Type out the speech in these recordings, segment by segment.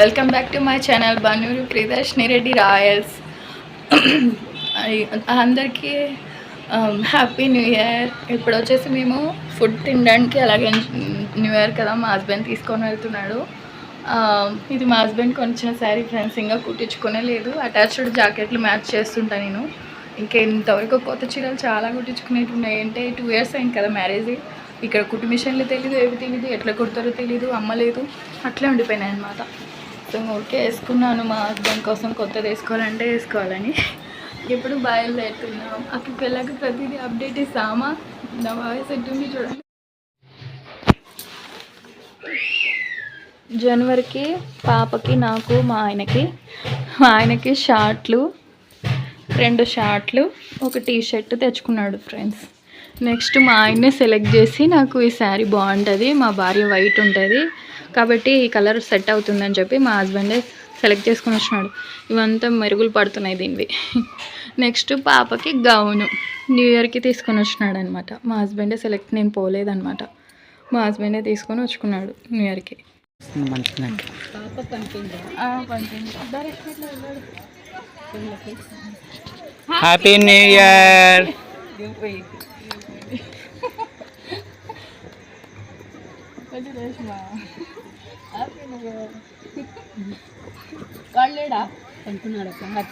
Welcome back to my channel Bannur Priyadarshini Reddy Royals. అందరికీ happy new year. ఇప్పుడు వచ్చేసి మేము ఫుడ్ తినడానికి, అలాగే న్యూ ఇయర్ కదా మా హస్బెండ్ తీసుకొని వెళ్తున్నాడు. ఇది మా హస్బెండ్ కొనిచ్చిన శారీ ఫ్రెండ్స్, ఇంకా కుట్టించుకునే లేదు. అటాచ్డ్ జాకెట్లు మ్యాచ్ చేస్తుంటా నేను. ఇంకా ఇంతవరకు కొత్త చీరలు చాలా కుట్టించుకునేవి ఉన్నాయి. అంటే 2 years అయింది కదా మ్యారేజ్. ఇక్కడ కుట్టు మిషన్లు తెలీదు, ఏవి తెలీదు, ఎట్లా కుడతారో తెలీదు, అమ్మలేదు, అట్లే ఉండిపోయినాయి అనమాట. సో ఓకే వేసుకున్నాను, మా హస్బెండ్ కోసం కొత్తది వేసుకోవాలంటే వేసుకోవాలని. ఎప్పుడు బయలుదేరుతున్నాం. అక్కడికి వెళ్ళాక ప్రతిదీ అప్డేట్ ఇస్తామా. నా వాయిస్ ఎట్టుంది చూడండి. జనవరికి పాపకి, నాకు, మా ఆయనకి షార్ట్లు, 2 షార్ట్లు, ఒక టీ-షర్ట్ తెచ్చుకున్నాడు ఫ్రెండ్స్. నెక్స్ట్ మా ఆయన్నే సెలెక్ట్ చేసి, నాకు ఈ శారీ బాగుంటుంది, మా భార్య వైట్ ఉంటుంది కాబట్టి ఈ కలర్ సెట్ అవుతుందని చెప్పి మా హస్బెండే సెలెక్ట్ చేసుకుని వచ్చినాడు. ఇవంతా మెరుగులు పడుతున్నాయి దీనివి. నెక్స్ట్ పాపకి గౌను న్యూ ఇయర్కి తీసుకొని వచ్చినాడు అనమాట. మా హస్బెండే సెలెక్ట్, నేను పోలేదనమాట. మా హస్బెండే తీసుకొని వచ్చుకున్నాడు న్యూ ఇయర్కి. Happy new year. Happy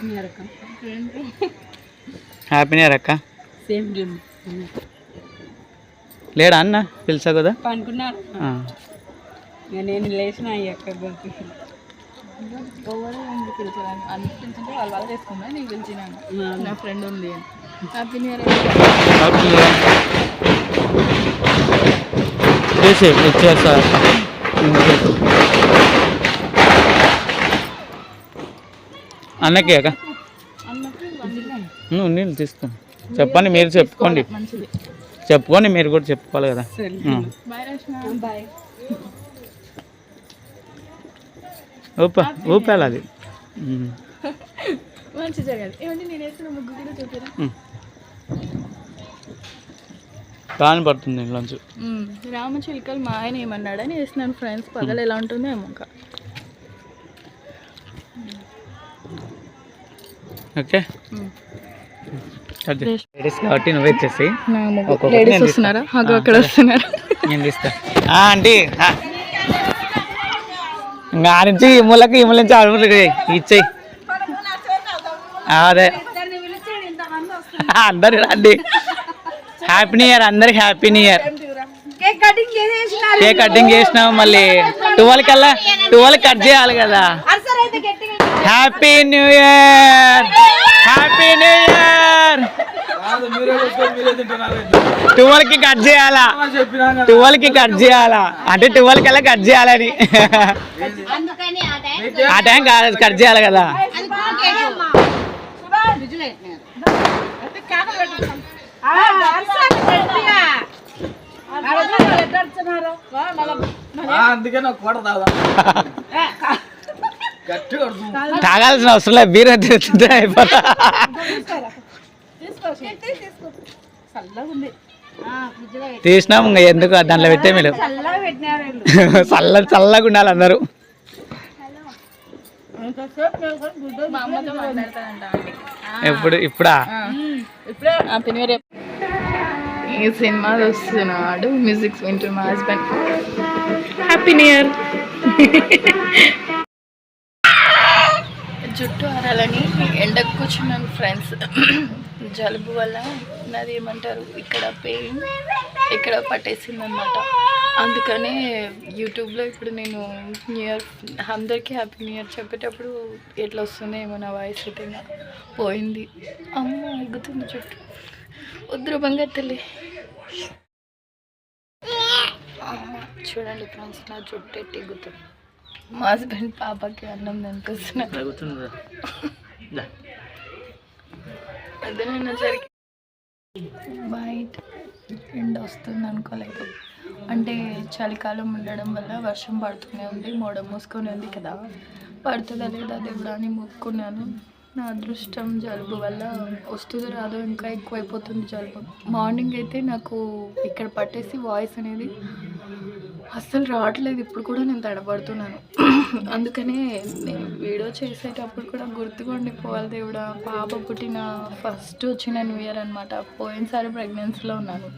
new year అక్క. సేమ్ లేడా అన్న పిలిచా కదా అనుకున్నాడు. నేను లేచిన అనిపించింటే వాళ్ళు చేసుకున్నా, నీకు పిలిచినాను, నా ఫ్రెండ్ ఉంది అని. Happy new year. అన్నకి అక్క నీళ్ళు తీసుకో. చెప్పండి, మీరు చెప్పుకోండి, మీరు కూడా చెప్పుకోవాలి కదా. ఊపాలి అది మంచి జరగాలి. ఏమంటే నేను వేసిన ముగ్గు కూడా చూపిరా. కాని పడుతుంది ఇంట్లోంచి. రామచిలుకలు మా ఆయన ఏమన్నాడని వేసినాను ఫ్రెండ్స్. పగలు ఎలా ఉంటుందో ఏమో. ఇంకా ఓకే కాబట్టి నువ్వు వచ్చేసి లేడీస్ వస్తున్నారా? అక్కడ వస్తున్నారు. నేను తీస్తా ఆంటీ. ఇంకా ఆ నుంచి ఈ మూలకి నుంచి ఇచ్చేయి. అదే అందరు రండి. హ్యాపీ న్యూ ఇయర్ అందరికి. Happy new year. Cake cutting చేసినాం, మళ్ళీ 12 కట్ చేయాలి కదా. Happy new year. Happy new year. 12కి కట్ చేయాలా, 12కి కట్ చేయాలా అంటే 12 కల్లా కట్ చేయాలని. ఆ టైం కట్ చేయాలి కదా. తాగాల్సిన అవసరం లేదు, బీర్ అయితే అయిపోతా. తీసినాం ఇంకా ఎందుకు దాంట్లో పెట్టే మీరు. చల్లగా ఉండాలి అందరూ. ఇప్పుడా ఈ సినిమా వస్తున్నాడు, మ్యూజిక్స్ వింటూ మా హస్బెండ్. Happy new year. జుట్టు ఆరాలని ఎండకు కూర్చున్నాను ఫ్రెండ్స్. జలుబు వల్ల నాది ఏమంటారు, ఇక్కడ పెయిన్ ఇక్కడ పట్టేసిందనమాట. అందుకనే యూట్యూబ్లో ఇప్పుడు నేను న్యూ ఇయర్ అందరికీ హ్యాపీ న్యూ ఇయర్ చెప్పేటప్పుడు ఎట్లా వస్తుందో ఏమో నా వాయిస్ అయితే పోయింది. అమ్మ ఎగ్గుతుంది జుట్టు. వద్దురు బంగారు తల్లి. చూడండి ఫ్రెండ్స్, నా జుట్టు ఎట్టి ఎగ్గుతుంది. మా హస్బెండ్ పాపకి అన్నం దానికొస్తున్నారు. బయట ఎండ వస్తుంది అనుకోలేదు. అంటే చలికాలం ఉండడం వల్ల వర్షం పడుతూనే ఉంది, మోడ మూసుకొని ఉంది కదా. పడుతుందా లేదా దేవుడా అని మొక్కున్నాను. నా అదృష్టం జలుబు వల్ల వస్తుందో రాదో, ఇంకా ఎక్కువైపోతుంది జలుబు. మార్నింగ్ అయితే నాకు ఇక్కడ పట్టేసి వాయిస్ అనేది అస్సలు రావట్లేదు. ఇప్పుడు కూడా నేను తడబడుతున్నాను. అందుకనే నేను వీడియో చేసేటప్పుడు కూడా గుర్తుగా ఉండిపోవాలి దేవుడా. పాప పుట్టిన ఫస్ట్ వచ్చిన న్యూ ఇయర్ అనమాట. పోయినసారి ప్రెగ్నెన్సీలో ఉన్నాను.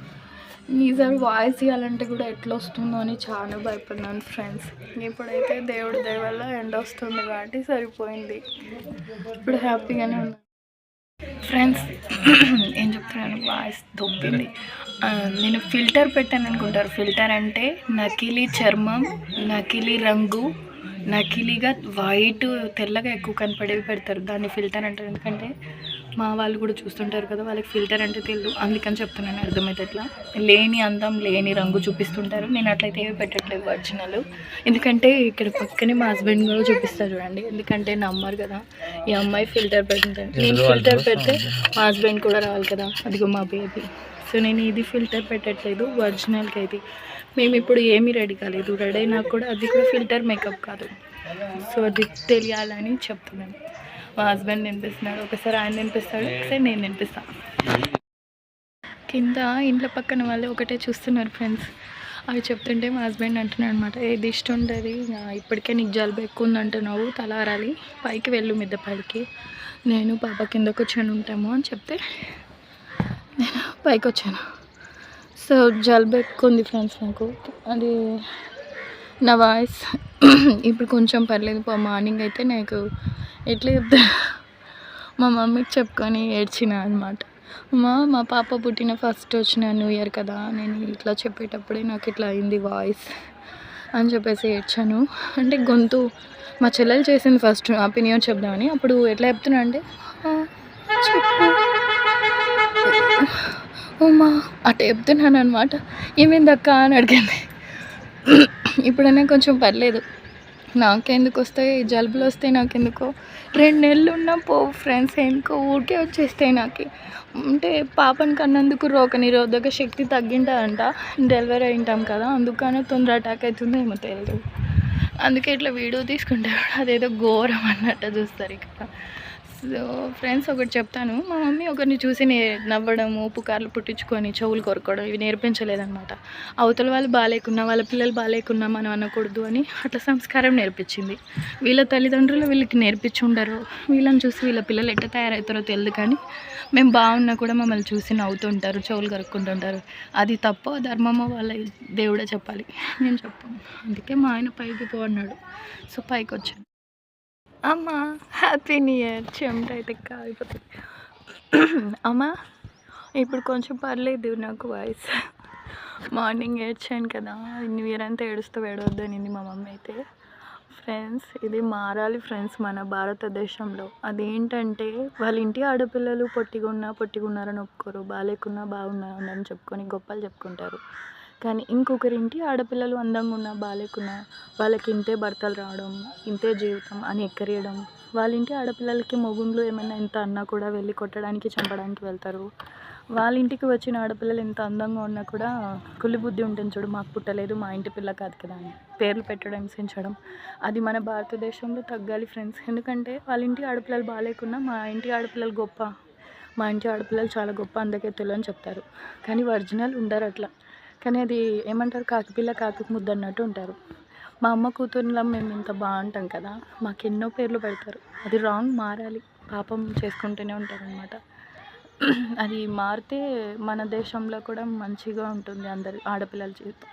ఈసారి వాయిస్ ఇవ్వాలంటే కూడా ఎట్లా వస్తుందో అని చాలా భయపడినాను ఫ్రెండ్స్. ఇప్పుడైతే దేవుడి దయ వల్ల ఎండ వస్తుంది కాబట్టి సరిపోయింది. ఇప్పుడు హ్యాపీగానే ఉన్నాను ఫ్రెండ్స్. ఏం చెప్తున్నాను, వాయిస్ దొబ్బింది. నేను ఫిల్టర్ పెట్టాను అనుకుంటారు. ఫిల్టర్ అంటే నకిలీ చర్మం, నకిలీ రంగు, నకిలీగా వైట్ తెల్లగా ఎక్కువ కనపడేవి పెడతారు. దాన్ని ఫిల్టర్ అంటారు. ఎందుకంటే మా వాళ్ళు కూడా చూస్తుంటారు కదా, వాళ్ళకి ఫిల్టర్ అంటే తెలియదు. అందుకని చెప్తున్నాను అర్థమైతే. ఎట్లా లేని అందం లేని రంగు చూపిస్తుంటారు. నేను అట్లయితే ఏమి పెట్టట్లేదు ఒరిజినల్. ఎందుకంటే ఇక్కడ పక్కనే మా హస్బెండ్ కూడా చూపిస్తారు చూడండి. ఎందుకంటే నమ్మరు కదా, ఈ అమ్మాయి ఫిల్టర్ పెడుతుంటాను. నేను ఫిల్టర్ పెడితే మా హస్బెండ్ కూడా రావాలి కదా, అదిగో మా బేబీ. సో నేను ఇది ఫిల్టర్ పెట్టట్లేదు, ఒరిజినల్కి అయితే. మేము ఇప్పుడు ఏమీ రెడీ కాలేదు. రెడీ అయినా కూడా అది కూడా ఫిల్టర్ మేకప్ కాదు. సో అది తెలియాలని చెప్తున్నాను. మా హస్బెండ్ నినిపిస్తున్నాడు, ఒకసారి ఆయన నినిపిస్తాడు, ఒకసారి నేను నినిపిస్తాను. కింద ఇంట్లో పక్కన వాళ్ళు ఒకటే చూస్తున్నారు ఫ్రెండ్స్. అవి చెప్తుంటే మా హస్బెండ్ అంటున్నాడు అనమాట, ఏది ఇష్టం ఉంటుంది, ఇప్పటికే నీకు జలుబు ఎక్కువ ఉంది అంటున్నావు, తలారాలి, పైకి వెళ్ళు మిద్ద పైకి, నేను పాప కింద కూర్చొని ఉంటాము అని చెప్తే నేను పైకి వచ్చాను. సో జలుబు ఎక్కువ ఉంది ఫ్రెండ్స్ నాకు. అది నా వాయిస్ ఇప్పుడు కొంచెం పర్లేదు. మార్నింగ్ అయితే నాకు ఎట్లా చెప్తా, మా మమ్మీకి చెప్పుకొని ఏడ్చిన అనమాట. మా పాప పుట్టిన ఫస్ట్ వచ్చిన న్యూ ఇయర్ కదా, నేను ఇట్లా చెప్పేటప్పుడే నాకు ఇట్లా అయింది వాయిస్ అని చెప్పేసి ఏడ్చాను. అంటే గొంతు మా చెల్లెలు చేసింది ఫస్ట్ హ్యాపీ న్యూ ఇయర్ చెప్దామని. అప్పుడు ఎట్లా చెప్తున్నా అంటే చెప్పు అమ్మా అట్లా చెప్తున్నాను అనమాట. ఏమైందక్క అని అడిగింది. ఇప్పుడైనా కొంచెం పర్లేదు. నాకెందుకు వస్తాయి జలుబులు వస్తాయి, నాకెందుకో 2 నెలలు ఉన్నా పోవు ఫ్రెండ్స్, ఎందుకో ఊరికే వచ్చేస్తాయి నాకు. అంటే పాపని కన్నందుకు రోగనిరోధక శక్తి తగ్గింటుందంట, డెలివరీ అయింటాం కదా, అందుకనే తొందర అటాక్ అవుతుందో ఏమో తెలియదు. అందుకే ఇట్లా వీడియో తీసుకుంటే అదేదో ఘోరం అన్నట్టు చూస్తారు ఇక్కడ. సో ఫ్రెండ్స్ ఒకటి చెప్తాను, మా మమ్మీ ఒకరిని చూసి నవ్వడము, పుకార్లు పుట్టించుకొని చెవులు కొరకడం ఇవి నేర్పించలేదన్నమాట. అవతల వాళ్ళు బాగాలేకున్నా, వాళ్ళ పిల్లలు బాగాలేకున్నా మనం అనకూడదు అని అట్లా సంస్కారం నేర్పించింది. వీళ్ళ తల్లిదండ్రులు వీళ్ళకి నేర్పించి ఉండరు. వీళ్ళని చూసి వీళ్ళ పిల్లలు ఎట్లా తయారవుతారో తెలియదు, కానీ మేము బాగున్నా కూడా మమ్మల్ని చూసి నవ్వుతుంటారు, చెవులు కరుక్కుంటుంటారు. అది తప్పో ధర్మమో వాళ్ళ దేవుడే చెప్పాలి, నేను చెప్పాను. అందుకే మా ఆయన పైకి పో అన్నాడు. సో పైకి వచ్చాను. అమ్మ హ్యాపీ న్యూ ఇయర్. చెమట అయితే కాలిపోతుంది. అమ్మ ఇప్పుడు కొంచెం పర్లేదు నాకు వాయిస్. మార్నింగ్ ఏడ్చాను కదా, న్యూ ఇయర్ అంతా ఏడవద్దనింది మా మమ్మీ అయితే. ఫ్రెండ్స్ ఇది మారాలి ఫ్రెండ్స్ మన భారతదేశంలో. అదేంటంటే వాళ్ళ ఇంటి ఆడపిల్లలు పొట్టిగున్నారని ఒప్పుకోరు, బాగాలేకున్నా బాగున్నారని చెప్పుకొని గొప్పలు చెప్పుకుంటారు. కానీ ఇంకొకరింటి ఆడపిల్లలు అందంగా ఉన్నా బాగాలేకున్నా వాళ్ళకి ఇంతే భర్తలు రావడం, ఇంతే జీవితం అని ఎక్కరియడం. వాళ్ళ ఇంటి ఆడపిల్లలకి మొగుండ్లు ఏమైనా ఎంత అన్నా కూడా వెళ్ళి కొట్టడానికి చంపడానికి వెళ్తారు. వాళ్ళ ఇంటికి వచ్చిన ఆడపిల్లలు ఎంత అందంగా ఉన్నా కూడా కులి బుద్ధి ఉంటుంది చూడు, మాకు పుట్టలేదు, మా ఇంటి పిల్ల కాదు కదా అని పేర్లు పెట్టడం, హింసించడం. అది మన భారతదేశంలో తగ్గాలి ఫ్రెండ్స్. ఎందుకంటే వాళ్ళ ఇంటి ఆడపిల్లలు బాగాలేకున్నా మా ఇంటి ఆడపిల్లలు గొప్ప, మా ఇంటి ఆడపిల్లలు చాలా గొప్ప అందకెత్తులు అని చెప్తారు. కానీ ఒరిజినల్ ఉండరు అట్లా. కానీ అది ఏమంటారు, కాకిపిల్ల కాకి ముద్ద అన్నట్టు ఉంటారు. మా అమ్మ కూతుర్లో మేము ఇంత బాగుంటాం కదా, మాకు ఎన్నో పేర్లు పెడతారు. అది రాంగ్, మారాలి. పాపం చేసుకుంటూనే ఉంటారనమాట. అది మారితే మన దేశంలో కూడా మంచిగా ఉంటుంది అందరి ఆడపిల్లల జీవితం.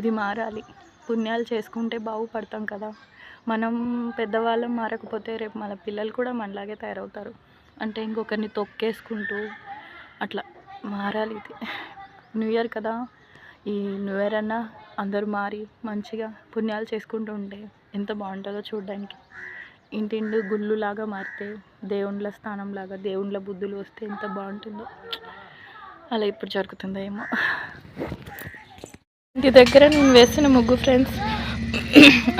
ఇది మారాలి. పుణ్యాలు చేసుకుంటే బాగుపడతాం కదా. మనం పెద్దవాళ్ళం మారకపోతే రేపు మన పిల్లలు కూడా మనలాగే తయారవుతారు. అంటే ఇంకొకరిని తొక్కేసుకుంటూ అట్లా మారాలి. ఇది న్యూ ఇయర్ కదా, ఈ న్యూ ఇయర్ అన్నా అందరూ మారి మంచిగా పుణ్యాలు చేసుకుంటూ ఉంటే ఎంత బాగుంటుందో చూడడానికి. ఇంటింటి గుళ్ళులాగా మారితే, దేవుళ్ళ స్థానంలాగా దేవుళ్ళ బుద్ధులు వస్తే ఎంత బాగుంటుందో. అలా ఇప్పుడు జరుగుతుందో ఏమో. ఇంటి దగ్గర నేను వేసిన ముగ్గు ఫ్రెండ్స్,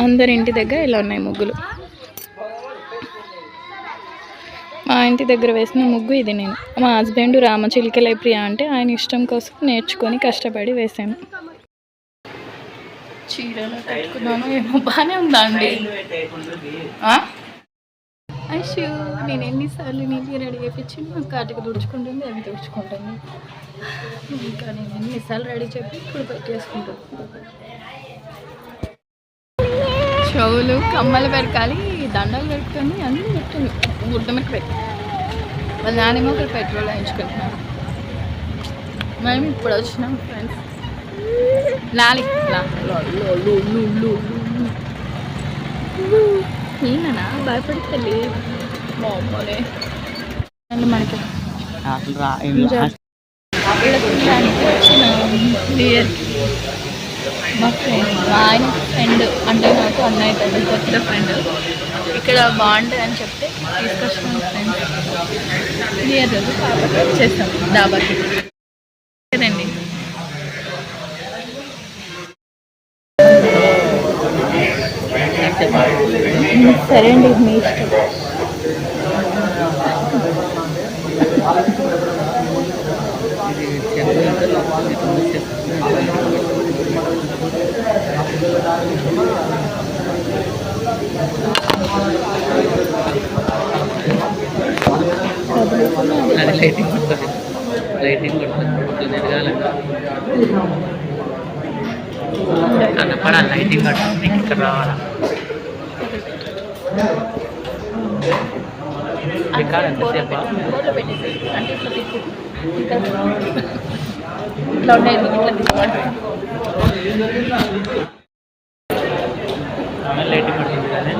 అందరి ఇంటి దగ్గర ఇలా ఉన్నాయి ముగ్గులు. మా ఇంటి దగ్గర వేసిన ముగ్గు ఇది. నేను మా హస్బెండ్ రామచిలుకలై ప్రియ అంటే ఆయన ఇష్టం కోసం నేర్చుకొని కష్టపడి వేసాను. చీరలు కట్టుకున్నాను ఏమో, బాగానే ఉందా అండి? ఐషు నేను ఎన్నిసార్లు నీట్గా రెడీ చేయించి మా కాటికి తుడుచుకుంటుంది, అవి తుడుచుకుంటుంది. ఇంకా నేను ఎన్నిసార్లు రెడీ చెప్పి ఇప్పుడు పెట్టేసుకుంటాను. చెవులు కమ్మలు పెరకాలి, దండలు పెట్టుకొని అన్నీ పెట్టింది. గుడ్డ మీద పెట్టి వాళ్ళ నానేమో ఒకరు పెట్రోల్ వేయించుకుంటున్నాను. మేము ఇప్పుడు వచ్చినాం ఫ్రెండ్స్. లాలి ఈయననా భయపడతలే మా అమ్మనే మనకి వచ్చిన ఇయర్కి మా ఫ్రెండ్, మా ఆయన ఫ్రెండ్ అంటే నాకు అన్నయ్య పెద్ద కొత్త ఫ్రెండ్ ఇక్కడ బాగుంటుంది అని చెప్తే తీసుకొచ్చిన ఫ్రెండ్స్ ఇయర్ రోజు కాబట్టి వచ్చేస్తాం డాబాకి కదండి. సరే అండి, మీ ఇష్టం. అది లైటింగ్ కొడుతుంది, లైటింగ్ కొడుతుంది ఎదగాలండి కనపడాలి. లైటింగ్ కొడుతుంది ఇక్కడ రావాలా ఎంతసేపు అంటే ఇట్లా తిప్పు, ఇట్లా ఉన్నాయి, ఇట్లా తిప్పండి. లైటింగ్ కొడుతుంది కానీ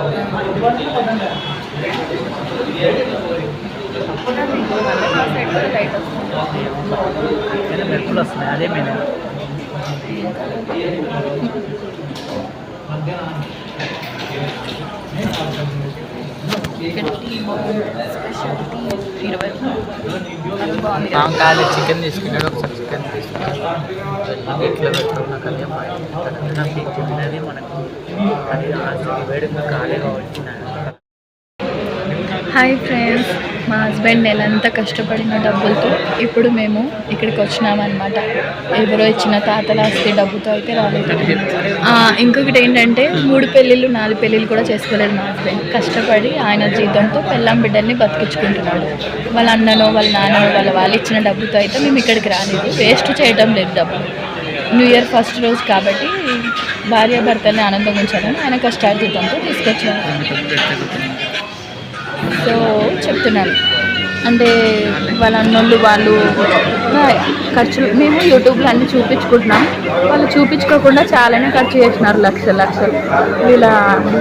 మెరుపులు వస్తున్నాయి, అదే మెయిన్. కాదు చికెన్ తీసుకున్నాడు, ఒకసారి చికెన్ తీసుకున్నాడు ఇట్లా పెట్టుకున్నాక తిన్నది మనకు అది వేడుక ఖాళీగా వచ్చినాడు. హాయ్ ఫ్రెండ్స్, మా హస్బెండ్ నెలంతా కష్టపడిన డబ్బులతో ఇప్పుడు మేము ఇక్కడికి వచ్చినామన్నమాట. ఎవరో ఇచ్చిన తాతల ఆస్తి డబ్బుతో అయితే రాలేదు. ఇంకొకటి ఏంటంటే 3 పెళ్ళిళ్ళు 4 పెళ్ళిళ్ళు కూడా చేసుకోలేదు మా హస్బెండ్. కష్టపడి ఆయన జీతంతో పెళ్ళాం బిడ్డల్ని బతికించుకుంటున్నాడు. వాళ్ళ అన్ననో వాళ్ళ నాన్ననో వాళ్ళు ఇచ్చిన డబ్బుతో అయితే మేము ఇక్కడికి రాలేదు. వేస్ట్ చేయడం లేదు డబ్బులు. న్యూ ఇయర్ ఫస్ట్ రోజు కాబట్టి భార్యాభర్తల్ని ఆనందంగా ఉంచాలని ఆయన కష్టార్జితంతో తీసుకొచ్చాను. సో చెప్తున్నాను అంటే వాళ్ళ అన్నోళ్ళు వాళ్ళు ఖర్చులు మేము యూట్యూబ్లో అన్నీ చూపించుకుంటున్నాం. వాళ్ళు చూపించుకోకుండా చాలానే ఖర్చు చేసినారు, లక్షలు. వీళ్ళ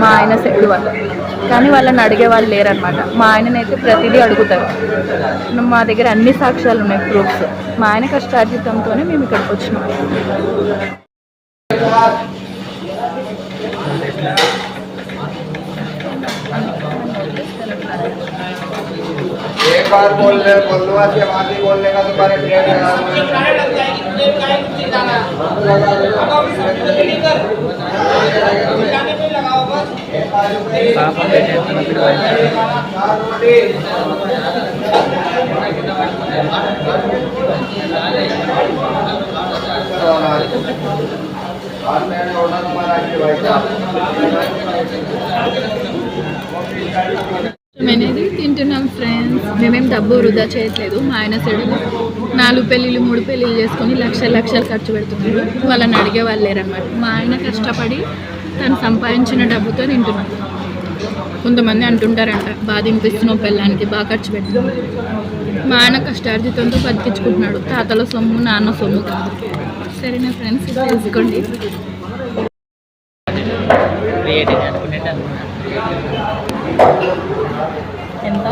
మా ఆయన సెట్ వాళ్ళు, కానీ వాళ్ళని అడిగే వాళ్ళు లేరనమాట. మా ఆయననైతే ప్రతిదీ అడుగుతారు. మా దగ్గర అన్ని సాక్ష్యాలు ఉన్నాయి, ప్రూఫ్స్. మా ఆయన కష్టార్జితంతోనే మేము ఇక్కడికి వచ్చినాం. एक बार बोल रहे बोलवा से माफी बोलने का तुम्हारे प्लेट అనేది తింటున్నాం ఫ్రెండ్స్. మేమేం డబ్బు వృధా చేయట్లేదు. మా ఆయన సైడు 4 పెళ్ళిళ్ళు 3 పెళ్ళిళ్ళు చేసుకొని లక్షలు ఖర్చు పెడుతున్నారు. వాళ్ళని అడిగే వాళ్ళు లేరన్నమాట. మా ఆయన కష్టపడి తను సంపాదించిన డబ్బుతో తింటున్నాం. కొంతమంది అంటుంటారంట, బాగా తినిపిస్తున్నావు పెళ్ళానికి, బాగా ఖర్చు పెడుతున్నాం. మా ఆయన కష్టార్జితంతో బతికించుకుంటున్నాడు. తాతల సొమ్ము నాన్న సొమ్ము కాదు. సరేనా ఫ్రెండ్స్, తెలుసుకోండి. ఎంత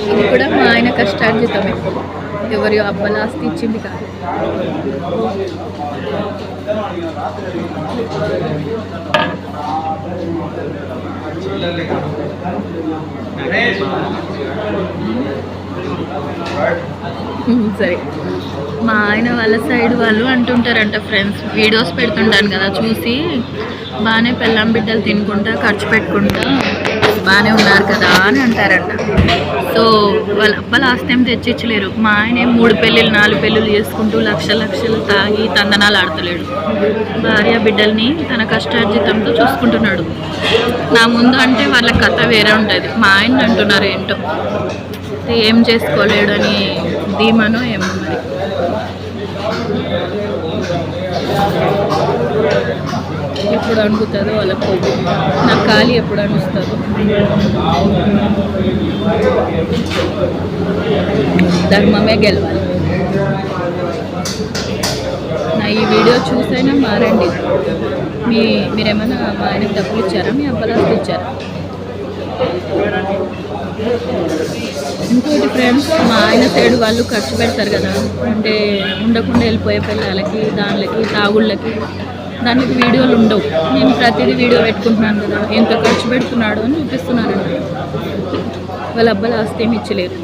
ఇది కూడా మా ఆయన కష్టార్జితమే, ఎవరి అబ్బల ఆస్తి ఇచ్చింది కాదు. సరే, మా ఆయన వాళ్ళ సైడ్ వాళ్ళు అంటుంటారంట ఫ్రెండ్స్, వీడియోస్ పెడుతుంటాను కదా చూసి, బాగానే పెళ్ళాం బిడ్డలు తినుకుంటా ఖర్చు పెట్టుకుంటా బాగానే ఉన్నారు కదా అని అంటారంట. సో వాళ్ళ అబ్బల ఆస్తి ఏం తెచ్చిచ్చలేరు. మా ఆయన 3 పెళ్ళిళ్ళు 4 పెళ్ళిళ్ళు చేసుకుంటూ లక్షలు తాగి తందనాలు ఆడతలేడు. భార్య బిడ్డల్ని తన కష్టార్జితంతో చూసుకుంటున్నాడు. నా ముందు అంటే వాళ్ళ కథ వేరే ఉంటుంది. మా ఆయన అంటున్నారు ఏంటో ఏం చేసుకోలేడు అని ధీమానో ఏమో మరి. ఎప్పుడు అనుకుతుందో వాళ్ళకు, నా ఖాళీ ఎప్పుడు అనుస్తుందో. ధర్మమే గెలవాలి. నా ఈ వీడియో చూసైనా మారండి. మీరేమైనా మా ఆయనకి డబ్బులు ఇచ్చారా, మీ అబ్బలాస్తి ఇచ్చారా? ఇంకోటి ఫ్రెండ్స్, మా ఆయన సైడ్ వాళ్ళు ఖర్చు పెడతారు కదా, అంటే ఉండకుండా వెళ్ళిపోయే పిల్లలకి, దానికి తాగుళ్ళకి, దానికి వీడియోలు ఉండవు. నేను ప్రతిదీ వీడియో పెట్టుకుంటున్నాను కదా, ఎంత ఖర్చు పెడుతున్నాడు అని చూపిస్తున్నానండి. వాళ్ళ అబ్బల ఆస్తి ఏమి ఇచ్చలేరు.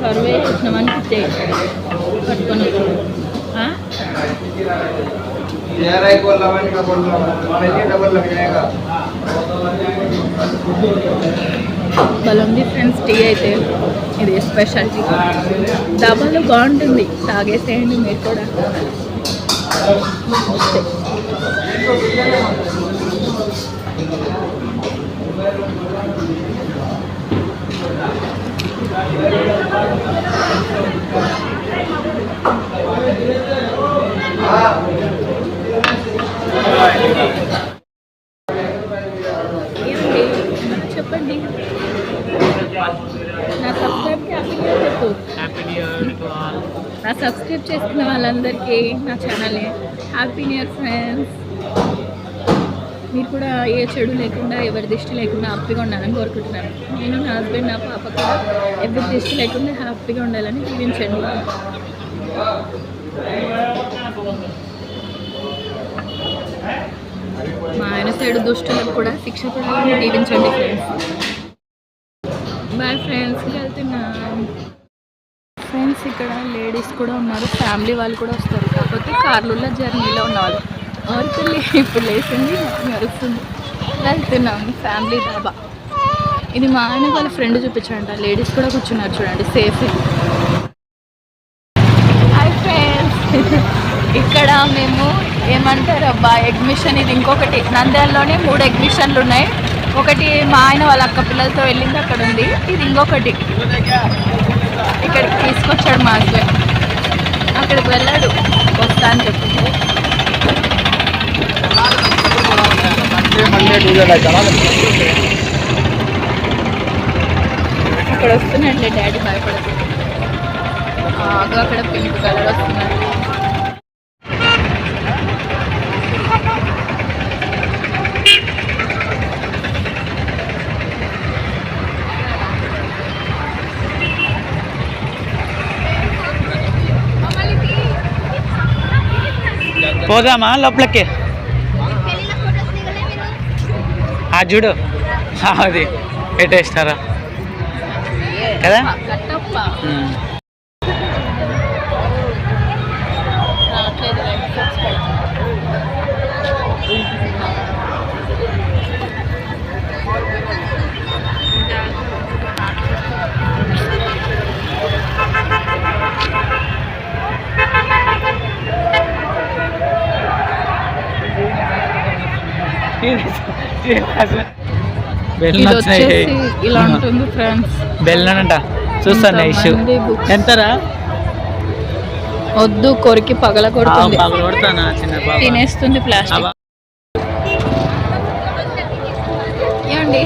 సర్వే చేసినామని పట్టుకొని బలంది ఫ్రెండ్స్. టీ అయితే ఇది స్పెషాలిటీ. దాబాలో బాగుంటుంది, తాగేసేయండి మీరు కూడా. చెప్పండి. నా సబ్స్క్రైబ్కి హ్యాపీ న్యూ ఇయర్ చెప్పు. నా సబ్స్క్రైబ్ చేసుకున్న వాళ్ళందరికీ నా ఛానల్ని హ్యాపీ న్యూ ఇయర్ ఫ్రెండ్స్. మీరు కూడా ఏ చెడు లేకుండా, ఎవరి దిష్టి లేకుండా హ్యాపీగా ఉండాలని కోరుకుంటున్నాను. నేను, నా హస్బెండ్, నా పాప కూడా ఎవరి దిష్టి లేకుండా హ్యాపీగా ఉండాలని దీవించండి. మా ఆయన సైడ్ దుష్టులకు కూడా శిక్ష పడాలని దీవించండి ఫ్రెండ్స్. బాయ్ ఫ్రెండ్స్, వెళ్తున్నాం. ఫ్రెండ్స్, ఇక్కడ లేడీస్ కూడా ఉన్నారు, ఫ్యామిలీ వాళ్ళు కూడా వస్తారు. కాకపోతే కార్లలో జర్నీలో ఉన్నవాళ్ళు. ఎవరికెళ్ళి ఇప్పుడు లేచింది నడుస్తుంది. వెళ్తున్నాం ఫ్యామిలీ డాబా. ఇది మా ఆయన వాళ్ళ ఫ్రెండ్ చూపించండి. లేడీస్ కూడా కూర్చున్నారు చూడండి, సేఫ్. హాయ్ ఫ్రెండ్స్, ఇక్కడ మేము ఏమంటారు అబ్బా ఎగ్జిబిషన్, ఇది ఇంకొకటి నంద్యాలలోనే 3 ఎగ్జిబిషన్లు ఉన్నాయి. ఒకటి మా ఆయన వాళ్ళ అక్క పిల్లలతో వెళ్ళింది, అక్కడ ఉంది. ఇది ఇంకొకటి ఇక్కడికి తీసుకొచ్చాడు మా హస్బెండ్. అక్కడికి వెళ్ళాడు, వస్తా అని చెప్పి. అక్కడ వస్తున్నట్లే డాడీ భయపడుతుంది. అక్కడ పింక్ కలర్ వస్తున్నట్టు. పోదామా లోపలికి? చూడు అది పెట్టేస్తారా కదా. ఇది వచ్చేసి ఇలా ఉంటుంది ఫ్రెండ్స్. బెల్లంట చూస్తాను ఇష్యూ ఎంతరా? వద్దు, కొరికి పగల కొడుతుంది, కొడతానా చిన్న బాబా తినేస్తుంది ప్లాస్టిక్. ఏమండి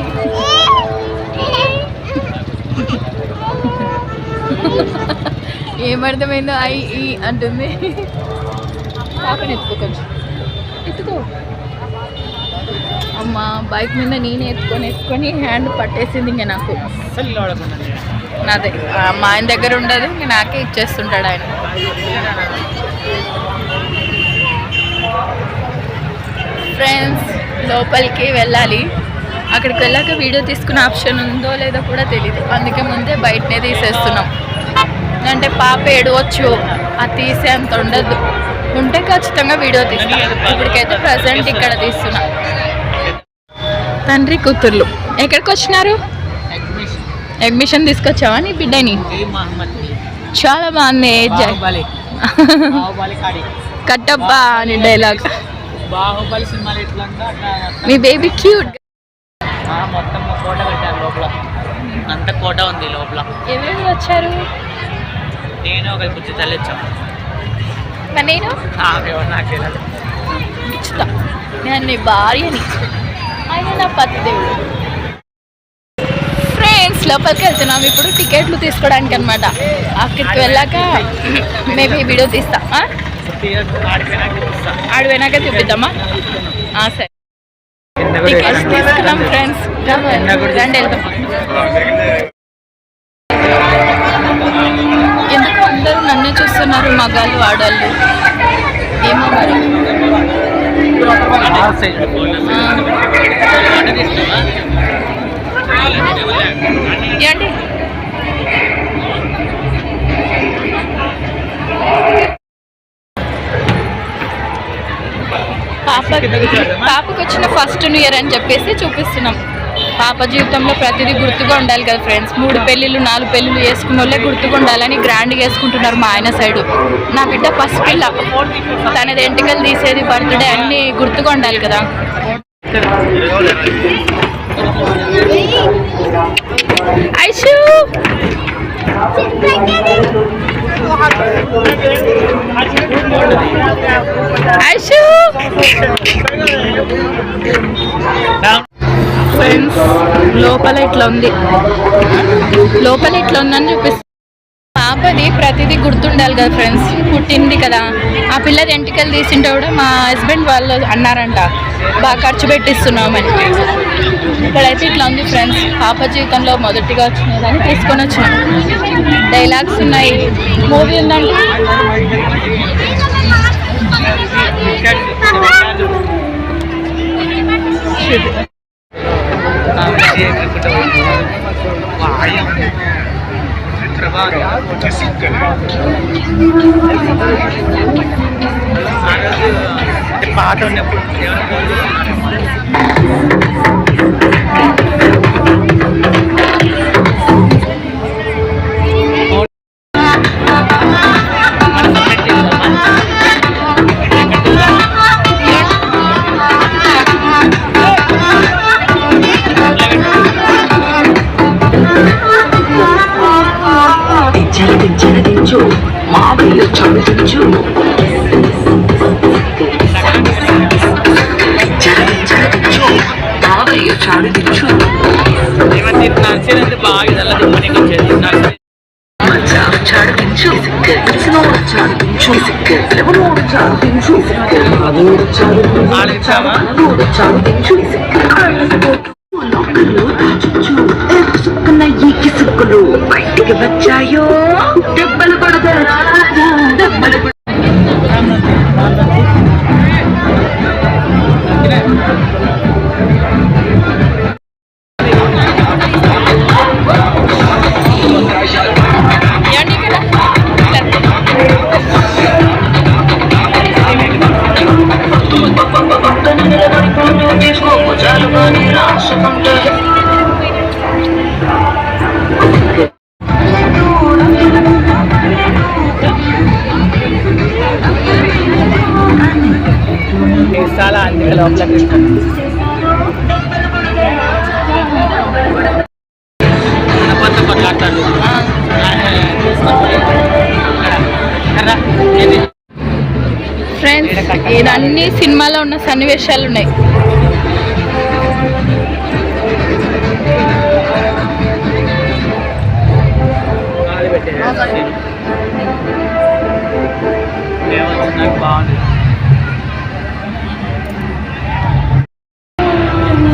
ఏమర్థమైందో ఐ ఈ అంటుంది. పాపని ఎత్తుకో, కొంచెం ఎత్తుకో. అమ్మ బైక్ మీద నేను ఎత్తుకొని హ్యాండ్ పట్టేసింది. ఇంకా నాకు నాదే మా ఆయన దగ్గర ఉండదు, ఇంక నాకే ఇచ్చేస్తుంటాడు ఆయన. ఫ్రెండ్స్ లోపలికి వెళ్ళాలి. అక్కడికి వెళ్ళాక వీడియో తీసుకునే ఆప్షన్ ఉందో లేదో కూడా తెలీదు, అందుకే ముందే బయటనే తీసేస్తున్నాం. అంటే పాప ఏడవచ్చు, అది తీసే అంత ఉండదు, ఉంటే ఖచ్చితంగా వీడియో తీస్తాం. ఇప్పటికైతే ప్రజెంట్ ఇక్కడ తీస్తున్నా. తండ్రి కూతుర్లు ఎక్కడికి వచ్చినారు? ఎగ్జిబిషన్ తీసుకొచ్చావా నీ బిడ్డని? చాలా బాగుంది. ఏజ్ కట్టబ్బా అని డైలాగ్. బాహుబలి సినిమాలు ఎట్లా మీ బేబీ క్యూట్. మొత్తం కోట కట్టారు లోపల, అంత కోట ఉంది లోపల. ఎవరు వచ్చారు? నేను ఒక బుద్ధి తల్లిచ్చాం. నేను నాకు ఇచ్చుతా, నేను నీ భార్యని, ఆయన నా పతిదేవుడు. ఫ్రెండ్స్ లోపలికి వెళ్తున్నాం ఇప్పుడు టికెట్లు తీసుకోవడానికి అనమాట. అక్కడికి వెళ్ళాక మేబీ వీడియో తీస్తా. ఆడిపోయినాక చూపిద్దామా? సరే, టికెట్స్ తీసుకున్నాం ఫ్రెండ్స్, రండి వెళ్దాం. ఎందుకు అందరూ నన్నే చూస్తున్నారు, మగాళ్ళు ఆడవాళ్ళు ఏమో మరి. ఏంటి పాపకు వచ్చిన ఫస్ట్ న్యూ ఇయర్ అని చెప్పేసి చూపిస్తున్నాం. పాప జీవితంలో ప్రతిదీ గుర్తుగా ఉండాలి కదా ఫ్రెండ్స్. 3 పెళ్ళిళ్ళు 4 పెళ్ళిళ్ళు వేసుకున్న వాళ్ళే గుర్తుగా ఉండాలని గ్రాండ్గా వేసుకుంటున్నారు మా ఆయన సైడు. నా బిడ్డ ఫస్ట్ పిల్ల, తనది ఎంటికలు తీసేది, బర్త్డే అన్నీ గుర్తుగా ఉండాలి కదా. ఐషు ఐషు ఫ్రెండ్స్ లోపల ఇట్లా ఉంది, లోపల ఇట్లా ఉందని చూపిస్తుంది. పాపది ప్రతిదీ గుర్తుండాలి కదా ఫ్రెండ్స్, పుట్టింది కదా. ఆ పిల్లది ఎంటికలు తీసింటే కూడా మా హస్బెండ్ వాళ్ళు అన్నారంట బాగా ఖర్చు పెట్టిస్తున్నామని. ఇక్కడైతే ఇట్లా ఉంది ఫ్రెండ్స్. పాప జీవితంలో మొదటిగా వచ్చినదని తీసుకొని వచ్చినాం. డైలాగ్స్ ఉన్నాయి, మూవీ ఉందండి. పాట ఉన్నప్పుడు జలదించు మావయ్య చదువుతు జలదించు మావయ్య చదువుతు నడిచేదంటే బాగా చల్లదించు చదివించు తెలిసినోడు చదివించు ఎవరోడు చదివించు చదివించు లోకల్లో దాచుచు సుక్కన ఈకి సుక్కులు బయటికి వచ్చాయో దెబ్బలు పడతారు దెబ్బలు చాలా అందుకే లోపల ఉంటాడు. ఫ్రెండ్స్ ఇదన్నీ సినిమాలో ఉన్న సన్నివేశాలు ఉన్నాయి.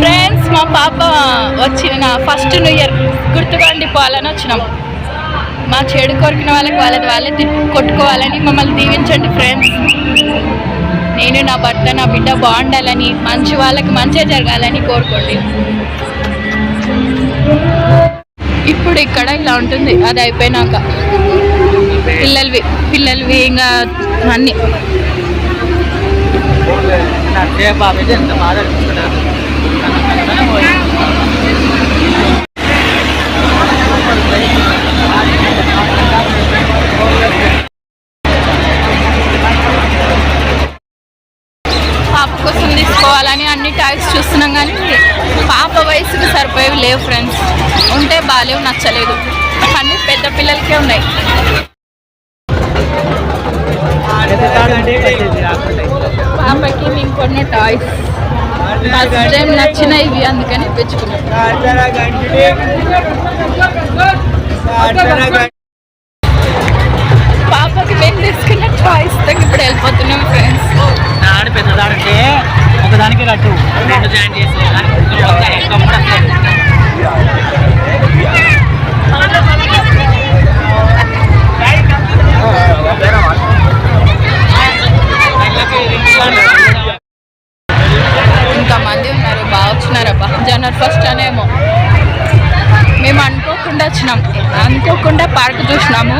ఫ్రెండ్స్ మా పాప వచ్చిన ఫస్ట్ న్యూ ఇయర్ గుర్తుగా ఉండిపోవాలని వచ్చినాం. మా చెడు కొరికిన వాళ్ళకి వాళ్ళే కొట్టుకోవాలని మమ్మల్ని దీవించండి ఫ్రెండ్స్. నేను నా భర్త నా బిడ్డ బాగుండాలని, మంచి వాళ్ళకి మంచిగా జరగాలని కోరుకోండి. ఇప్పుడు ఇక్కడ ఇలా ఉంటుంది, అది అయిపోయినాక పిల్లలవి ఇంకా అన్నీ. ఎంత బాధ పాప కోసం తీసుకోవాలని అన్ని టాయ్స్ చూస్తున్నాం, కానీ పాప వయసుకు సరిపోయేవి లేవు ఫ్రెండ్స్. ఉంటే బాగాలేవు, నచ్చలేదు. అన్నీ పెద్ద పిల్లలకే ఉన్నాయి. పాపకి మేము కొన్న టాయ్స్ ఫస్ట్ టైం నచ్చినాయి ఇవి, అందుకని తెచ్చుకున్నాం. పాపకి మేము తీసుకున్న టాయ్స్ దగ్గర ఇప్పుడు వెళ్ళిపోతున్నాం ఫ్రెండ్స్. ఆడ పెద్దదాడంటే ఒకదానికి కట్టు, రెండు జాయిన్ చేసి ఇంతమంది ఉన్నారు, బాగా వచ్చినారబ్బా. జనవరి 1 అనేమో మేము అనుకోకుండా పార్క్ చూసినాము.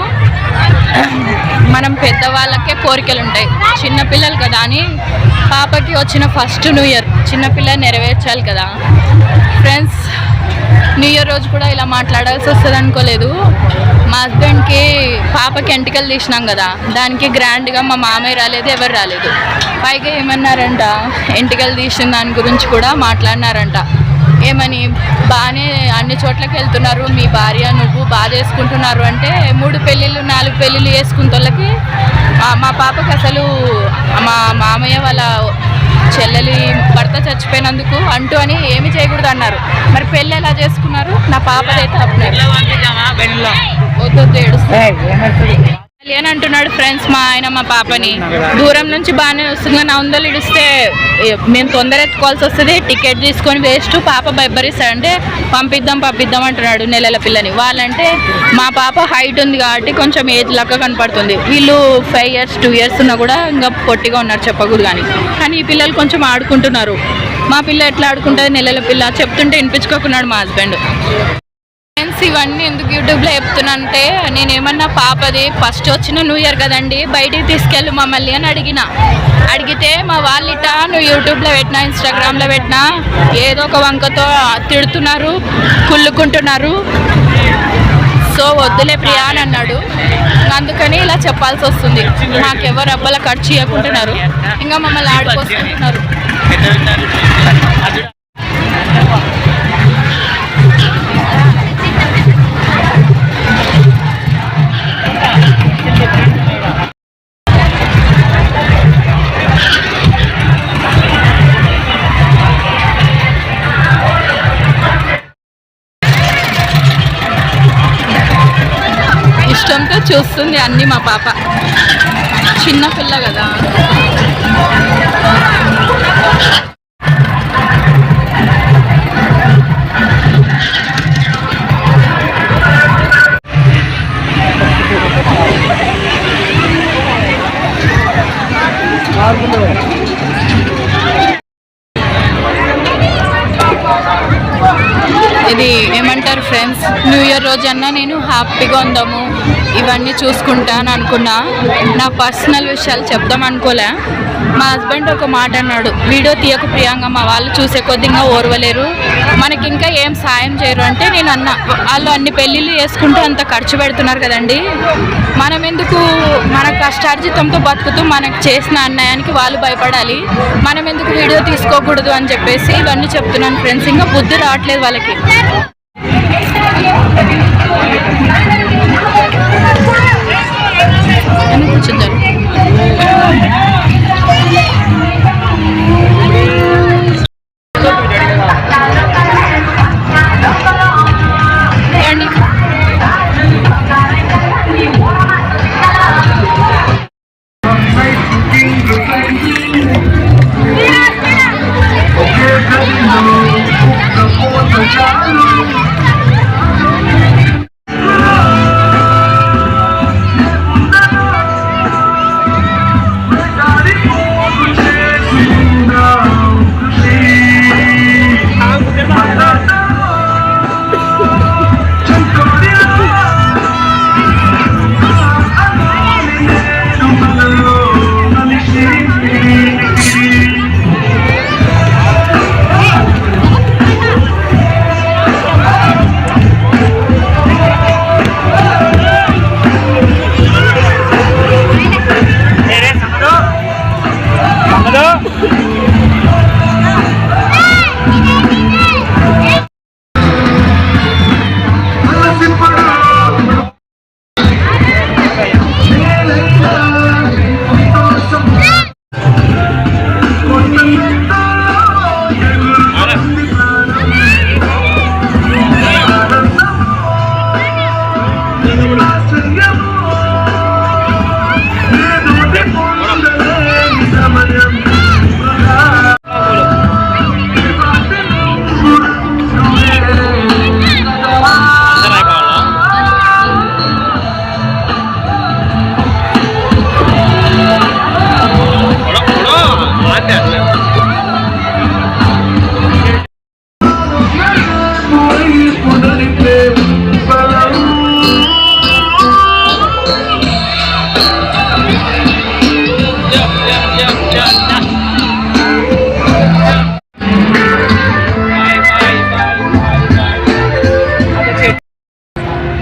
మనం పెద్దవాళ్ళకే కోరికలు ఉంటాయి, చిన్నపిల్లలు కదా అని పాపకి వచ్చిన ఫస్ట్ న్యూ ఇయర్ చిన్నపిల్లలు నెరవేర్చాలి కదా ఫ్రెండ్స్. న్యూ ఇయర్ రోజు కూడా ఇలా మాట్లాడాల్సి వస్తుంది అనుకోలేదు. మా హస్బెండ్కి పాపకి ఎంటికలు తీసినాం కదా, దానికి గ్రాండ్గా మా మామయ్య రాలేదు, ఎవరు రాలేదు. పైగా ఏమన్నారంట, ఎంటికలు తీసిన దాని గురించి కూడా మాట్లాడినారంట. ఏమని, బాగానే అన్ని చోట్లకి వెళ్తున్నారు, మీ భార్య నువ్వు బాగా చేసుకుంటున్నారు అంటే 3 పెళ్ళిళ్ళు 4 పెళ్ళిళ్ళు చేసుకున్న వాళ్ళకి మా పాపకి అసలు మా మామయ్య వాళ్ళ చెల్లెలి భర్త చచ్చిపోయినందుకు అంటూ అని ఏమి చేయకూడదు అన్నారు. మరి పెళ్ళి ఎలా చేసుకున్నారు? నా పాపదైతే వద్దు ఏడుస్తుంది అని అంటున్నాడు ఫ్రెండ్స్. మా ఆయన మా పాపని దూరం నుంచి బాగానే వస్తుంది, కానీ 100 ఇడిస్తే మేము తొందర ఎత్తుకోవాల్సి వస్తుంది, టికెట్ తీసుకొని వేస్ట్, పాప భయపరిస్తాడంటే పంపిద్దాం అంటున్నాడు నెలల పిల్లని. వాళ్ళంటే మా పాప హైట్ ఉంది కాబట్టి కొంచెం ఏజ్ లెక్క కనపడుతుంది. వీళ్ళు 5 years 2 years ఉన్నా కూడా ఇంకా పొట్టిగా ఉన్నారు, చెప్పకూడదు. కానీ ఈ పిల్లలు కొంచెం ఆడుకుంటున్నారు. మా పిల్ల ఎట్లా ఆడుకుంటుంది, నెలల పిల్ల చెప్తుంటే వినిపించుకోకున్నాడు మా హస్బెండ్. ఫ్రెండ్స్ ఇవన్నీ ఎందుకు యూట్యూబ్లో చెప్తున్నానంటే, నేనేమన్నా పాపది ఫస్ట్ వచ్చిన న్యూ ఇయర్ కదండి, బయటికి తీసుకెళ్ళు మమ్మల్ని అని అడిగితే మా వాళ్ళిట నువ్వు యూట్యూబ్లో పెట్టినా ఇన్స్టాగ్రామ్లో పెట్టినా ఏదో ఒక వంకతో తిడుతున్నారు, కుళ్ళుకుంటున్నారు, సో వద్దులే ప్రియా అని అన్నాడు. అందుకని ఇలా చెప్పాల్సి వస్తుంది. మాకెవరు అబ్బల ఖర్చు చేయకుంటున్నారు, ఇంకా మమ్మల్ని ఆడుకొస్తున్నారు. ఇష్టంతో చూస్తుంది అన్నీ మా పాప, చిన్నపిల్ల కదా. ఇది ఏమంటారు ఫ్రెండ్స్, న్యూ ఇయర్ రోజన్నా నేను హ్యాపీగా ఉందాము, ఇవన్నీ చూసుకుంటాను అనుకున్నా. నా పర్సనల్ విషయాలు చెప్దాం అనుకోలే. మా హస్బెండ్ ఒక మాట అన్నాడు, వీడియో తీయకు ప్రియాంక, మా వాళ్ళు చూసే కొద్దిగా ఓర్వలేరు, మనకి ఇంకా ఏం సాయం చేయరు అంటే నేను అన్నా, వాళ్ళు అన్ని పెళ్ళిళ్ళు చేసుకుంటూ అంత ఖర్చు పెడుతున్నారు కదండి, మనం ఎందుకు మన కష్టార్జితంతో బతుకుతూ మనకు చేసిన అన్యాయానికి వాళ్ళు భయపడాలి, మనం ఎందుకు వీడియో తీసుకోకూడదు అని చెప్పేసి ఇవన్నీ చెప్తున్నాను ఫ్రెండ్స్. ఇంకా బుద్ధి రావట్లేదు వాళ్ళకి.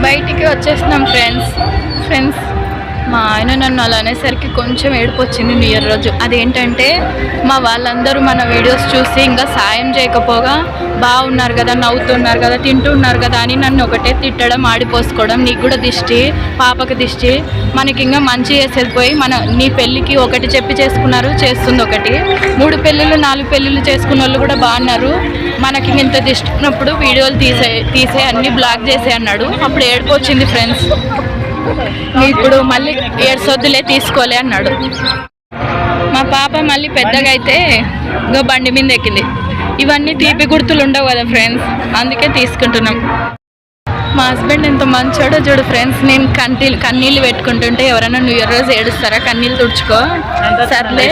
బయటికి వచ్చేస్తున్నాం ఫ్రెండ్స్ మా ఆయన నన్ను అలా అనేసరికి కొంచెం ఏడుపు వచ్చింది న్యూ ఇయర్ రోజు. అదేంటంటే మా వాళ్ళందరూ మన వీడియోస్ చూసి ఇంకా సాయం చేయకపోగా బాగున్నారు కదా, నవ్వుతున్నారు కదా, తింటున్నారు కదా అని నన్ను ఒకటే తిట్టడం, ఆడిపోసుకోవడం. నీకు కూడా దిష్టి, పాపకి దిష్టి, మనకి ఇంకా మంచి చేసేది పోయి నీ పెళ్ళికి ఒకటి చెప్పి చేసుకున్నారు, చేస్తుంది ఒకటి. 3 పెళ్ళిళ్ళు 4 పెళ్ళిళ్ళు చేసుకున్న వాళ్ళు కూడా బాగున్నారు. మనకి ఇంత దిష్టి ఉన్నప్పుడు వీడియోలు తీసే అన్ని బ్లాక్ చేసే అన్నాడు. అప్పుడు ఏడుపు వచ్చింది ఫ్రెండ్స్. ఇప్పుడు మళ్ళీ ఏడ్సొద్దులే తీసుకోలే అన్నాడు. మా పాప మళ్ళీ పెద్దగా అయితే ఇంకో బండి మీద ఎక్కింది. ఇవన్నీ తీపి గుర్తులు ఉండవు కదా ఫ్రెండ్స్, అందుకే తీసుకుంటున్నాం. మా హస్బెండ్ ఎంత మంచోడో చూడు ఫ్రెండ్స్. నేను కన్నీళ్ళు పెట్టుకుంటుంటే ఎవరైనా న్యూ ఇయర్ రోజు ఏడుస్తారా? కన్నీళ్ళు తుడుచుకో, సర్లే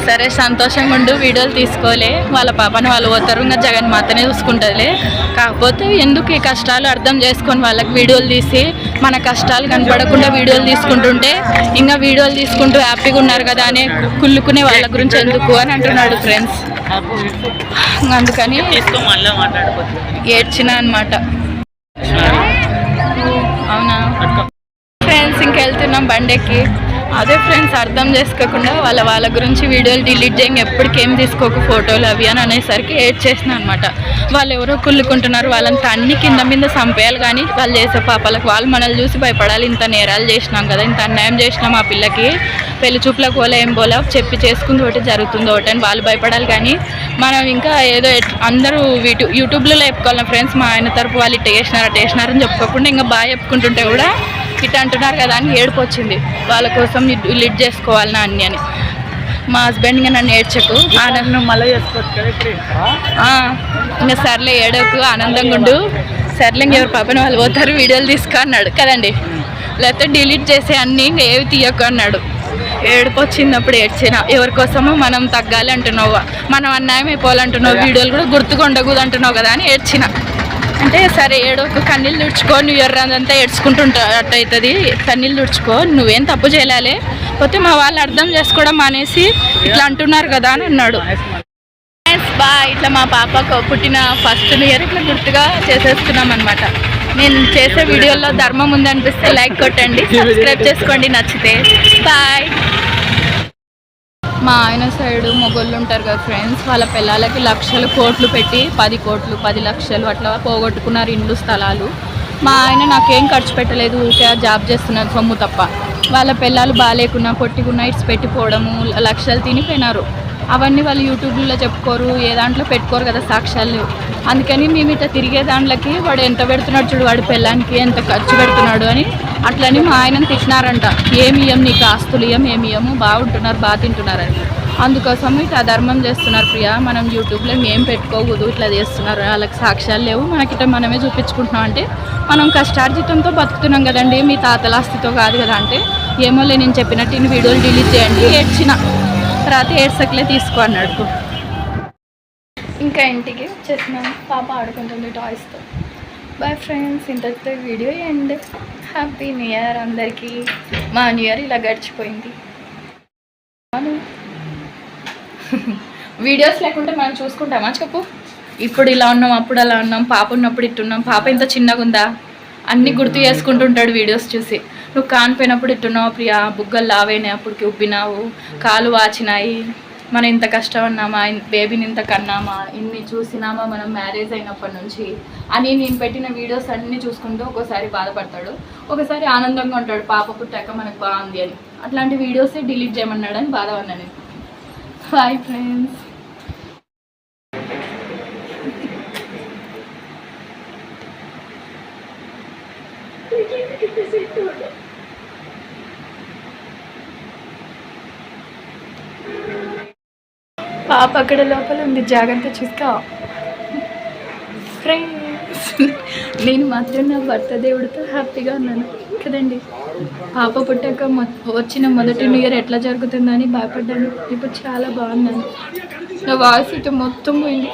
సరే సంతోషంగా ఉండు, వీడియోలు తీసుకోలే, వాళ్ళ పాపని వాళ్ళు పోతారు, ఇంకా జగన్ మాతనే చూసుకుంటుందిలే. కాకపోతే ఎందుకు ఈ కష్టాలు అర్థం చేసుకొని వాళ్ళకి వీడియోలు తీసి మన కష్టాలు కనపడకుండా వీడియోలు తీసుకుంటుంటే ఇంకా వీడియోలు తీసుకుంటూ హ్యాపీగా ఉన్నారు కదా అని కుళ్ళుకునే వాళ్ళ గురించి ఎందుకు అని అంటున్నాడు ఫ్రెండ్స్. అందుకని ఏడ్చిన అనమాట. అవునా ఫ్రెండ్స్, ఇంకెళ్తున్నాం బండెక్కి. అదే ఫ్రెండ్స్, అర్థం చేసుకోకుండా వాళ్ళ గురించి వీడియోలు డిలీట్ చేయండి, ఎప్పటికేం తీసుకోకు ఫోటోలు అవి అని అనేసరికి ఏడ్ చేసిన అనమాట. వాళ్ళు ఎవరో కుళ్ళుకుంటున్నారు, వాళ్ళని తన్ని కింద మీద చంపేయాలి. కానీ వాళ్ళు చేసే పాపాలకు వాళ్ళు మనల్ని చూసి భయపడాలి. ఇంత నేరాలు చేసినాం కదా, ఇంత అన్యాయం చేసినాం ఆ పిల్లకి, పెళ్లి చూపులకు పోలే ఏం పోలే, చెప్పి చేసుకుంది ఒకటి జరుగుతుంది ఒకటి అని వాళ్ళు భయపడాలి. కానీ మనం ఇంకా ఏదో అందరూ యూట్యూబ్లో చెప్పుకోవాలి ఫ్రెండ్స్. మా ఆయన తరపు వాళ్ళు ఇట్ట చేసినారు అని చెప్పుకోకుండా ఇంకా బాగా చెప్పుకుంటుంటే కూడా ఇట్ట అంటున్నారు కదా అని ఏడుపు వచ్చింది. వాళ్ళ కోసం లిడ్ చేసుకోవాలి నా అన్ని అని. మా హస్బెండ్ ఇంకా నన్ను ఏడ్చకు, మళ్ళీ చేసుకోవచ్చు కదా, ఇంకా సర్లే ఏడకు, ఆనందంగా ఉండు, సర్లే ఎవరి పాపని వాళ్ళు పోతారు వీడియోలు తీసుకో అన్నాడు కదండి. లేకపోతే డిలీట్ చేసే అన్నీ ఇంకా ఏవి తీయకు అన్నాడు. ఏడుపు వచ్చినప్పుడు ఏడ్చిన. ఎవరి కోసమో మనం తగ్గాలి అంటున్నావు, మనం అన్యాయం అయిపోవాలంటున్నావు, వీడియోలు కూడా గుర్తుగా ఉండకూడదు అంటున్నావు కదా అని ఏడ్చిన. అంటే సరే ఏడోకు, కన్నీళ్ళు తుడుచుకో, న్యూ ఇయర్ అంతా ఏడ్చుకుంటుంటా అట్ట అవుతుంది, కన్నీళ్ళు తుడుచుకో, నువ్వేం తప్పు చేయలే, పోతే మా వాళ్ళు అర్థం చేసుకోవడం అనేసి ఇట్లా అంటున్నారు కదా అని అన్నాడు. ఇట్లా మా పాపకు పుట్టిన ఫస్ట్ న్యూ ఇయర్ ఇట్లా గుర్తుగా చేసేస్తున్నాం అనమాట. నేను చేసే వీడియోలో ధర్మం ఉందనిపిస్తే లైక్ కొట్టండి, సబ్స్క్రైబ్ చేసుకోండి నచ్చితే. బాయ్. మా ఆయన సైడు మొగోళ్ళు ఉంటారు కదా ఫ్రెండ్స్, వాళ్ళ పిల్లలకి లక్షలు కోట్లు పెట్టి 10 కోట్లు 10 లక్షలు అట్లా పోగొట్టుకున్నారు, ఇండ్లు స్థలాలు. మా ఆయన నాకేం ఖర్చు పెట్టలేదు, ఊరికే జాబ్ చేస్తున్నారు సొమ్ము తప్ప. వాళ్ళ పిల్లలు బాగాలేకున్నా పొట్టికున్నా ఇట్స్ పెట్టిపోవడము, లక్షలు తినిపోయినారు. అవన్నీ వాళ్ళు యూట్యూబ్లో చెప్పుకోరు, ఏ దాంట్లో పెట్టుకోరు కదా సాక్ష్యాలు. అందుకని మేము ఇట్లా తిరిగే దాంట్లోకి వాడు ఎంత పెడుతున్నాడు చూడు, వాడి పిల్లానికి ఎంత ఖర్చు పెడుతున్నాడు అని అట్లని మా ఆయనను తిట్టినారంట. ఏమి ఇయ్యం నీకు ఆస్తులు ఏమి ఇయ్యము, బాగుంటున్నారు బాగా తింటున్నారని. అందుకోసం ఇట్లా ధర్మం చేస్తున్నారు ప్రియా. మనం యూట్యూబ్లో ఏం పెట్టుకోకూడదు, ఇట్లా చేస్తున్నారు, వాళ్ళకి సాక్ష్యాలు లేవు, మనకి ఇట్లా మనమే చూపించుకుంటున్నాం. అంటే మనం కష్టార్జితంతో బతుకుతున్నాం కదండి, మీ తాతల ఆస్తితో కాదు కదా. అంటే ఏమోలే నేను చెప్పినట్టు ఇన్ని వీడియోలు డిలీట్ చేయండి, ఏడ్చిన తర్వాత ఏడ్సకలే తీసుకో అన్నాడు. ఇంకా ఇంటికి వచ్చేసినాం, పాప ఆడుకుంటుంది టాయ్స్తో. బాయ్ ఫ్రెండ్స్, ఇంతటితో video end. Happy new year అందరికీ. మా న్యూ ఇయర్ ఇలా గడిచిపోయింది. వీడియోస్ లేకుంటే మనం చూసుకుంటామా చెప్పు? ఇప్పుడు ఇలా ఉన్నాం, అప్పుడు అలా ఉన్నాం, పాప ఉన్నప్పుడు ఇట్టున్నాం, పాప ఇంత చిన్నగా ఉందా అన్నీ గుర్తు చేసుకుంటుంటాడు వీడియోస్ చూసి. నువ్వు కానిపోయినప్పుడు ఇట్టున్నావు ప్రియా, బుగ్గలు లావైనాయి, అప్పటికి ఉబ్బినావు, కాలు వాచినాయి, మనం ఇంత కష్టపడినామా, బేబీని ఇంత కన్నామా, ఇన్ని చూసినామా మనం మ్యారేజ్ అయినప్పటి నుంచి అని నేను పెట్టిన వీడియోస్ అన్నీ చూసుకుంటూ ఒక్కోసారి బాధపడతాడు, ఒకసారి ఆనందంగా ఉంటాడు, పాప పుట్టాక మనకు బాగుంది అని. అట్లాంటి వీడియోసే డిలీట్ చేయమన్నాడు అని బాధపడినా నేను. Bye friends. పాప అక్కడ లోపల ఉంది, జాగ్రత్త చూసుకో ఫ్రెండ్స్. నేను మాత్రం నా భర్త దేవుడితో హ్యాపీగా ఉన్నాను కదండి. పాప పుట్టాక వచ్చిన మొదటి న్యూ ఇయర్ ఎట్లా జరుగుతుందని భయపడ్డాను. ఇప్పుడు చాలా బాగున్నాను. నా వాయిస్ ఇటు మొత్తం పోయింది.